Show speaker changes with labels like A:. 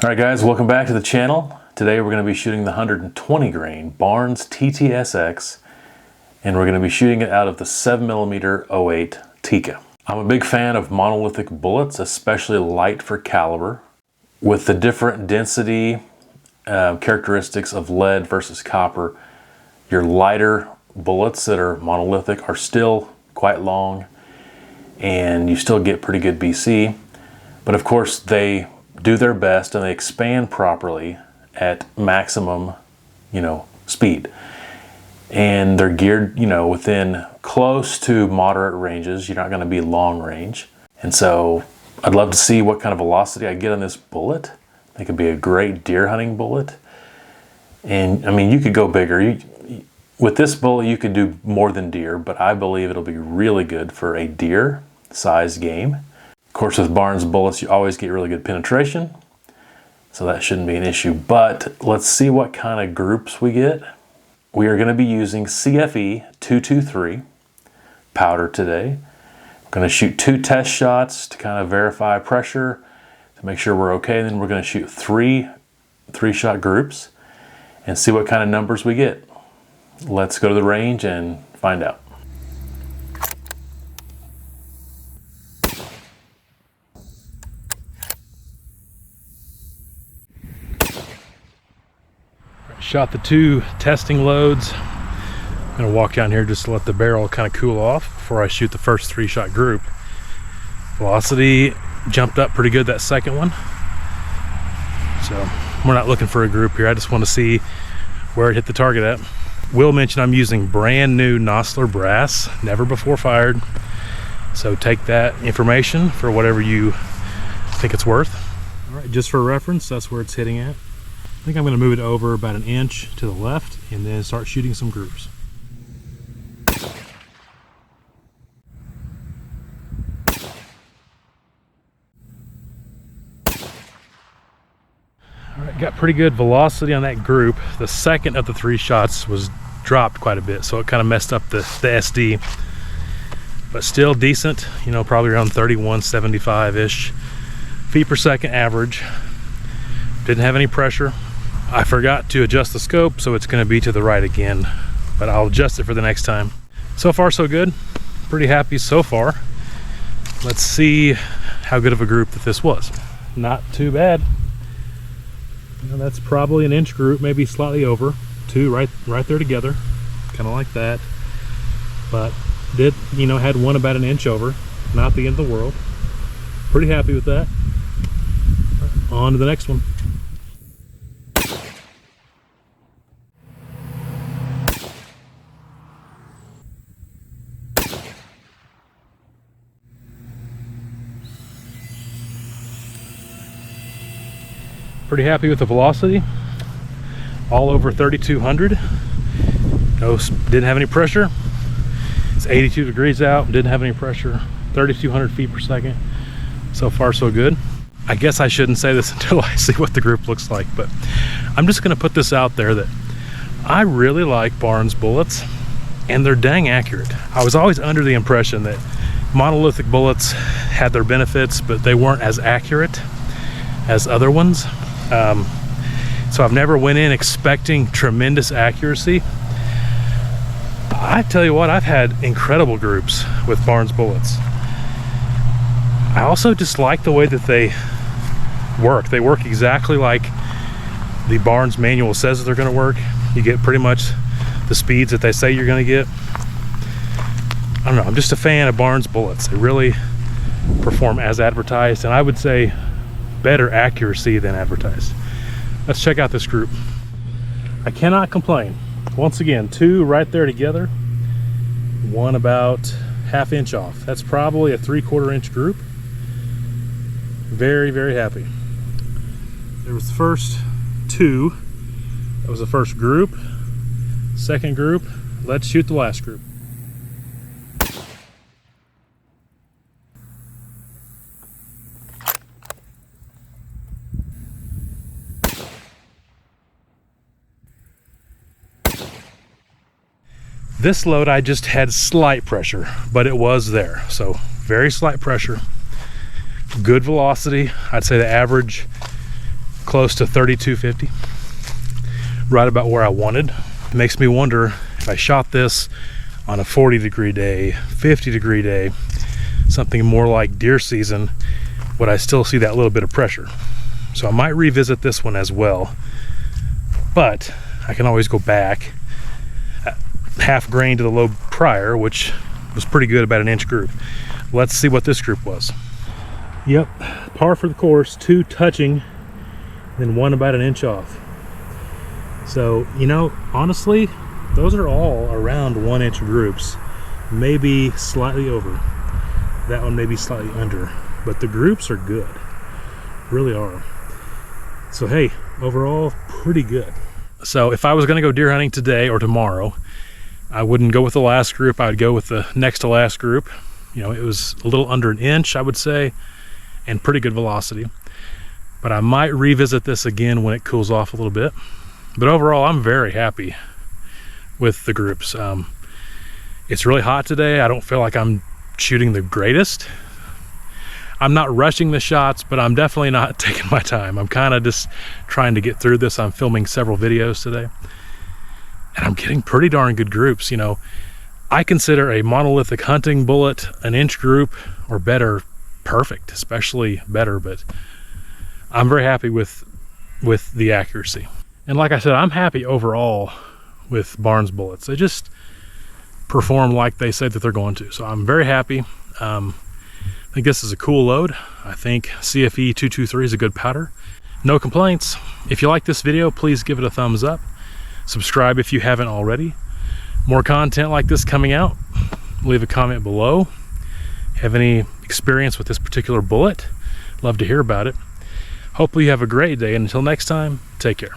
A: All right guys, welcome back to the channel. Today we're going to be shooting the 120 grain Barnes TTSX, and we're going to be shooting it out of the 7mm 08 Tikka. I'm a big fan of monolithic bullets, especially light for caliber. With the different density characteristics of lead versus copper, your lighter bullets that are monolithic are still quite long and you still get pretty good BC, but of course they do their best and they expand properly at maximum, speed. And they're geared, within close to moderate ranges. You're not going to be long range. And so I'd love to see what kind of velocity I get on this bullet. It could be a great deer hunting bullet. And I mean, you could go bigger. With this bullet, you could do more than deer, but I believe it'll be really good for a deer size game. Of course, with Barnes bullets, you always get really good penetration, so that shouldn't be an issue. But let's see what kind of groups we get. We are going to be using CFE 223 powder today. We're going to shoot 2 test shots to kind of verify pressure, to make sure we're okay. And then we're going to shoot three shot groups and see what kind of numbers we get. Let's go to the range and find out. Shot the 2 testing loads. I'm gonna walk down here just to let the barrel kind of cool off before I shoot the first 3-shot group. Velocity jumped up pretty good that second one. So we're not looking for a group here. I just want to see where it hit the target at. Will mention I'm using brand new Nosler brass, never before fired. So take that information for whatever you think it's worth. All right, just for reference, that's where it's hitting at. I think I'm going to move it over about 1 inch to the left and then start shooting some groups. All right, got pretty good velocity on that group. The second of the 3 shots was dropped quite a bit, so it kind of messed up the SD, but still decent, probably around 3175-ish feet per second average. Didn't have any pressure. I forgot to adjust the scope, so it's going to be to the right again, but I'll adjust it for the next time. So far so good, pretty happy so far. Let's see how good of a group that this was. Not too bad. That's probably an inch group, maybe slightly over. 2 right there together, kind of like that. But did, had one about 1 inch over. Not the end of the world. Pretty happy with that. On to the next one. Pretty happy with the velocity. All over 3200. Didn't have any pressure. It's 82 degrees out, didn't have any pressure. 3200 feet per second. So far so good. I guess I shouldn't say this until I see what the group looks like, but I'm just gonna put this out there that I really like Barnes bullets and they're dang accurate. I was always under the impression that monolithic bullets had their benefits, but they weren't as accurate as other ones. So I've never went in expecting tremendous accuracy. I tell you what, I've had incredible groups with Barnes bullets. I also just like the way that they work. They work exactly like the Barnes manual says that they're going to work. You get pretty much the speeds that they say you're going to get. I don't know, I'm just a fan of Barnes bullets. They really perform as advertised, and I would say better accuracy than advertised. Let's check out this group. I cannot complain. Once again, 2 right there together, 1 about ½ inch off. That's probably a 3/4 inch group. Very, very happy. There was the first 2. That was the first group. Second group. Let's shoot the last group. This load I just had slight pressure, but it was there. So very slight pressure, good velocity. I'd say the average
B: close to 3250, right about where I wanted. It makes me wonder if I shot this on a 40-degree day, 50-degree day, something more like deer season, would I still see that little bit of pressure? So I might revisit this one as well, but I can always go back half grain to the load prior, which was pretty good, about an inch group. Let's see what this group was. Yep, par for the course, 2 touching, then 1 about an inch off. So, you know, honestly, those are all around 1 inch groups, maybe slightly over. That one may be slightly under, but the groups are good, really are. So hey, overall, pretty good. So if I was gonna go deer hunting today or tomorrow, I wouldn't go with the last group, I would go with the next to last group. You know, it was a little under an inch, I would say, and pretty good velocity. But I might revisit this again when it cools off a little bit. But overall, I'm very happy with the groups. It's really hot today. I don't feel like I'm shooting the greatest. I'm not rushing the shots, but I'm definitely not taking my time. I'm kind of just trying to get through this. I'm filming several videos today, and I'm getting pretty darn good groups. You know, I consider a monolithic hunting bullet, an inch group or better, perfect, especially better, but I'm very happy with the accuracy. And like I said, I'm happy overall with Barnes bullets. They just perform like they say that they're going to. So I'm very happy. I think this is a cool load. I think CFE 223 is a good powder. No complaints. If you like this video, please give it a thumbs up. Subscribe if you haven't already. More content like this coming out. Leave a comment below. Have any experience with this particular bullet? Love to hear about it. Hopefully you have a great day, and until next time, take care.